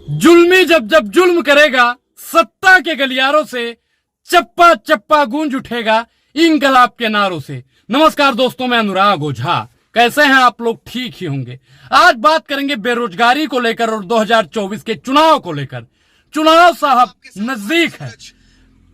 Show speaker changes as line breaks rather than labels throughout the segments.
जुल्मी जब जब जुल्म करेगा सत्ता के गलियारों से चप्पा चप्पा गूंज उठेगा इंकलाब के नारों से। नमस्कार दोस्तों, मैं अनुराग ओझा। कैसे हैं आप लोग? ठीक ही होंगे। आज बात करेंगे बेरोजगारी को लेकर और 2024 के चुनाव को लेकर। चुनाव साहब नजदीक है,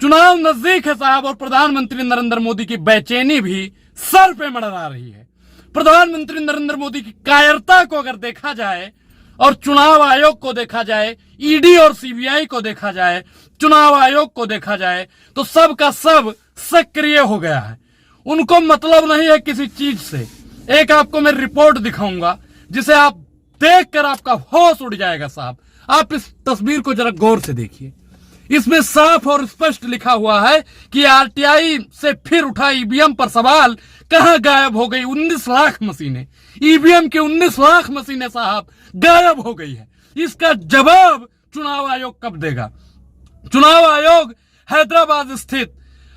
चुनाव नजदीक है साहब, और प्रधानमंत्री नरेंद्र मोदी की बेचैनी भी सर पे मंडरा रही है। प्रधानमंत्री नरेंद्र मोदी की कायरता को अगर देखा जाए और चुनाव आयोग को देखा जाए, ईडी और सीबीआई को देखा जाए, चुनाव आयोग को देखा जाए, तो सब का सब सक्रिय हो गया है। उनको मतलब नहीं है किसी चीज से। एक आपको मैं रिपोर्ट दिखाऊंगा जिसे आप देखकर आपका होश उड़ जाएगा साहब। आप इस तस्वीर को जरा गौर से देखिए। इसमें साफ और स्पष्ट लिखा हुआ है कि आरटीआई से फिर उठा ईवीएम पर सवाल, कहां गायब हो गई 19 लाख मशीनें। ईवीएम की 19 लाख मशीनें साहब गायब हो गई है। इसका जवाब चुनाव आयोग कब देगा? चुनाव आयोग हैदराबाद स्थित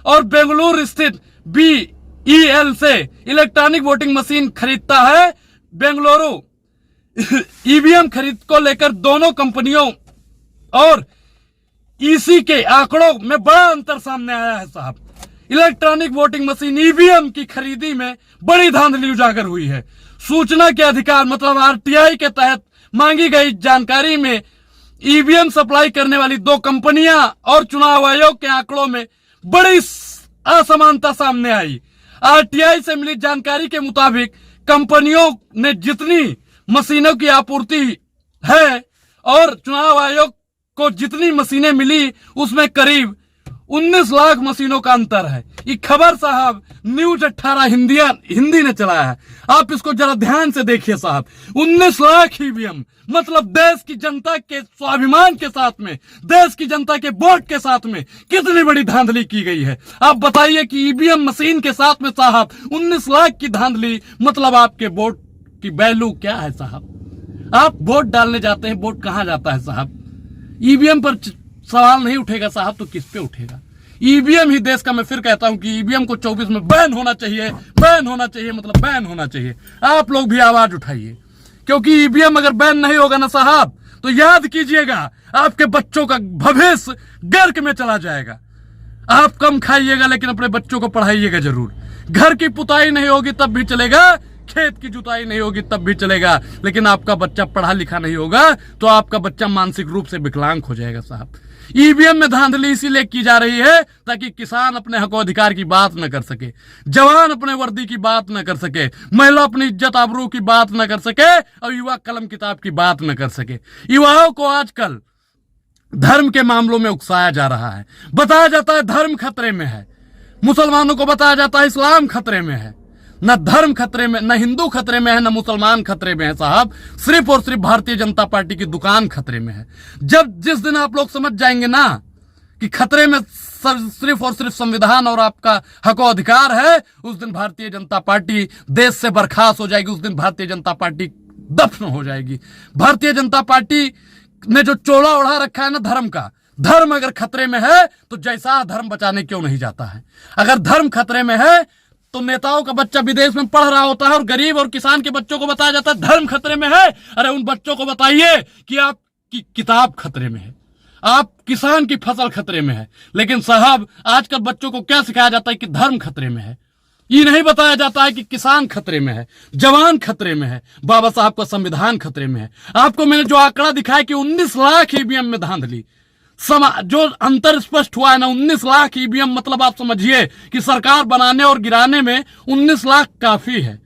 और बेंगलुरु स्थित BEL से इलेक्ट्रॉनिक वोटिंग मशीन खरीदता है। बेंगलुरु ईवीएम खरीद को लेकर दोनों कंपनियों और ईसी के आंकड़ों में बड़ा अंतर सामने आया है साहब। इलेक्ट्रॉनिक वोटिंग मशीन ईवीएम की खरीदी में बड़ी धांधली उजागर हुई है। सूचना के अधिकार मतलब आरटीआई के तहत मांगी गई जानकारी में ईवीएम सप्लाई करने वाली दो कंपनियां और चुनाव आयोग के आंकड़ों में बड़ी असमानता सामने आई। आरटीआई से मिली जानकारी के मुताबिक कंपनियों ने जितनी मशीनों की आपूर्ति है और चुनाव आयोग को जितनी मशीनें मिली उसमें करीब 19 लाख मशीनों का अंतर है। ये खबर साहब न्यूज 18 हिंदी ने चलाया है। आप इसको जरा ध्यान से देखिए साहब। 19 लाख ईवीएम मतलब देश की जनता के स्वाभिमान के साथ में, देश की जनता के वोट के साथ में कितनी बड़ी धांधली की गई है। आप बताइए कि ईवीएम मशीन के साथ में साहब 19 लाख की धांधली, मतलब आपके वोट की वैल्यू क्या है साहब? आप वोट डालने जाते हैं, वोट कहां जाता है साहब? ईवीएम पर सवाल नहीं उठेगा साहब तो किस पे उठेगा? ईवीएम ही देश का, मैं फिर कहता हूं कि ईवीएम को 24 में बैन होना चाहिए, बैन होना चाहिए, मतलब बैन होना चाहिए। आप लोग भी आवाज उठाइए, क्योंकि ईवीएम अगर बैन नहीं होगा ना साहब तो याद कीजिएगा आपके बच्चों का भविष्य गर्क में चला जाएगा। आप कम खाइएगा लेकिन अपने बच्चों को पढ़ाइएगा जरूर। घर की पुताई नहीं होगी तब भी चलेगा, खेत की जुताई नहीं होगी तब भी चलेगा, लेकिन आपका बच्चा पढ़ा लिखा नहीं होगा तो आपका बच्चा मानसिक रूप से विकलांग हो जाएगा साहब। ईवीएम में धांधली इसीलिए की जा रही है ताकि किसान अपने हक अधिकार की बात न कर सके, जवान अपने वर्दी की बात न कर सके, महिला अपनी इज्जत आबरू की बात न कर सके और युवा कलम किताब की बात न कर सके। युवाओं को आजकल धर्म के मामलों में उकसाया जा रहा है। बताया जाता है धर्म खतरे में है, मुसलमानों को बताया जाता है इस्लाम खतरे में है। न धर्म खतरे में, न हिंदू खतरे में है, न मुसलमान खतरे में है साहब। सिर्फ और सिर्फ भारतीय जनता पार्टी की दुकान खतरे में है। जिस दिन आप लोग समझ जाएंगे ना कि खतरे में सिर्फ और सिर्फ संविधान और आपका हक अधिकार है, उस दिन भारतीय जनता पार्टी देश से बर्खास्त हो जाएगी। उस दिन भारतीय जनता पार्टी दफन हो जाएगी। भारतीय जनता पार्टी ने जो चोला ओढ़ा रखा है ना धर्म का, धर्म अगर खतरे में है तो जैसा धर्म बचाने क्यों नहीं जाता है? अगर धर्म खतरे में है तो नेताओं का बच्चा विदेश में पढ़ रहा होता है और गरीब और किसान के बच्चों को बताया जाता है धर्म खतरे में है। अरे उन बच्चों को बताइए कि आपकी किताब खतरे में है, आप किसान की फसल खतरे में है। लेकिन साहब आजकल बच्चों को क्या सिखाया जाता है कि धर्म खतरे में है। ये नहीं बताया जाता है कि किसान खतरे में है, जवान खतरे में है, बाबा साहब का संविधान खतरे में है। आपको मैंने जो आंकड़ा दिखाया कि 19 लाख ईवीएम में धांधली, जो अंतर स्पष्ट हुआ है ना 19 लाख ईवीएम, मतलब आप समझिए कि सरकार बनाने और गिराने में 19 लाख काफी है।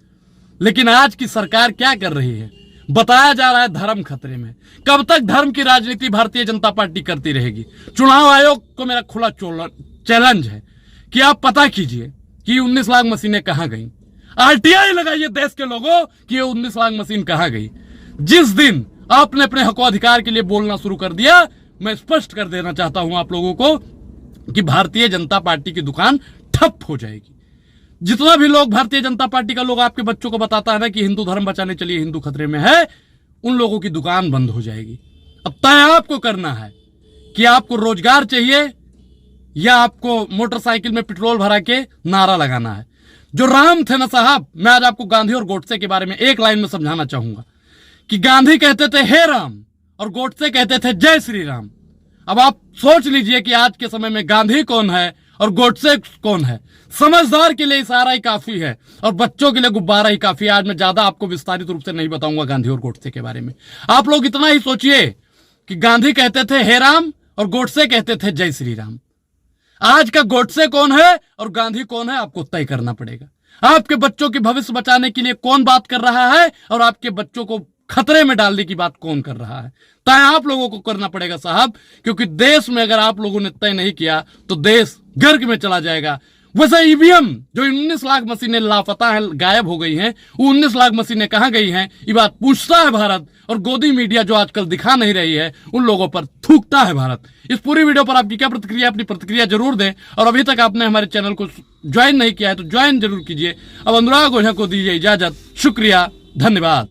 लेकिन आज की सरकार क्या कर रही है? बताया जा रहा है धर्म खतरे में। कब तक धर्म की राजनीति भारतीय जनता पार्टी करती रहेगी? चुनाव आयोग को मेरा खुला चैलेंज है कि आप पता कीजिए कि 19 लाख मशीनें कहां गई। आरटीआई लगाइए देश के लोगों कि ये 19 लाख मशीन कहां गई। जिस दिन आपने अपने हक अधिकार के लिए बोलना शुरू कर दिया, मैं स्पष्ट कर देना चाहता हूं आप लोगों को कि भारतीय जनता पार्टी की दुकान ठप हो जाएगी। जितना भी लोग भारतीय जनता पार्टी का लोग आपके बच्चों को बताता है ना कि हिंदू धर्म बचाने चलिए, हिंदू खतरे में है, उन लोगों की दुकान बंद हो जाएगी। अब तय आपको करना है कि आपको रोजगार चाहिए या आपको मोटरसाइकिल में पेट्रोल भरा के नारा लगाना है। जो राम थे ना साहब, मैं आज आपको गांधी और गोडसे के बारे में एक लाइन में समझाना चाहूंगा कि गांधी कहते थे हे राम और गोडसे कहते थे जय श्री राम। अब आप सोच लीजिए कि आज के समय में गांधी कौन है और गोडसे कौन है। समझदार के लिए इशारा ही काफी है और बच्चों के लिए गुब्बारा ही काफी है। आज मैं ज्यादा आपको विस्तारित रूप से नहीं बताऊंगा गांधी और गोडसे के बारे में। आप लोग इतना ही सोचिए कि गांधी कहते थे हे राम और गोडसे कहते थे जय श्री राम। आज का गोडसे कौन है और गांधी कौन है, आपको तय करना पड़ेगा। आपके बच्चों के भविष्य बचाने के लिए कौन बात कर रहा है और आपके बच्चों को खतरे में डालने की बात कौन कर रहा है, तय आप लोगों को करना पड़ेगा साहब। क्योंकि देश में अगर आप लोगों ने तय नहीं किया तो देश गर्क में चला जाएगा। वैसे ईवीएम जो 19 लाख मशीनें लापता है, गायब हो गई हैं, वो 19 लाख मशीनें कहां गई हैं, ये बात पूछता है भारत। और गोदी मीडिया जो आजकल दिखा नहीं रही है, उन लोगों पर थूकता है भारत। इस पूरी वीडियो पर आपकी क्या प्रतिक्रिया, अपनी प्रतिक्रिया जरूर दें। और अभी तक आपने हमारे चैनल को ज्वाइन नहीं किया है तो ज्वाइन जरूर कीजिए। अब अनुराग ओझा को दीजिए इजाजत। शुक्रिया, धन्यवाद।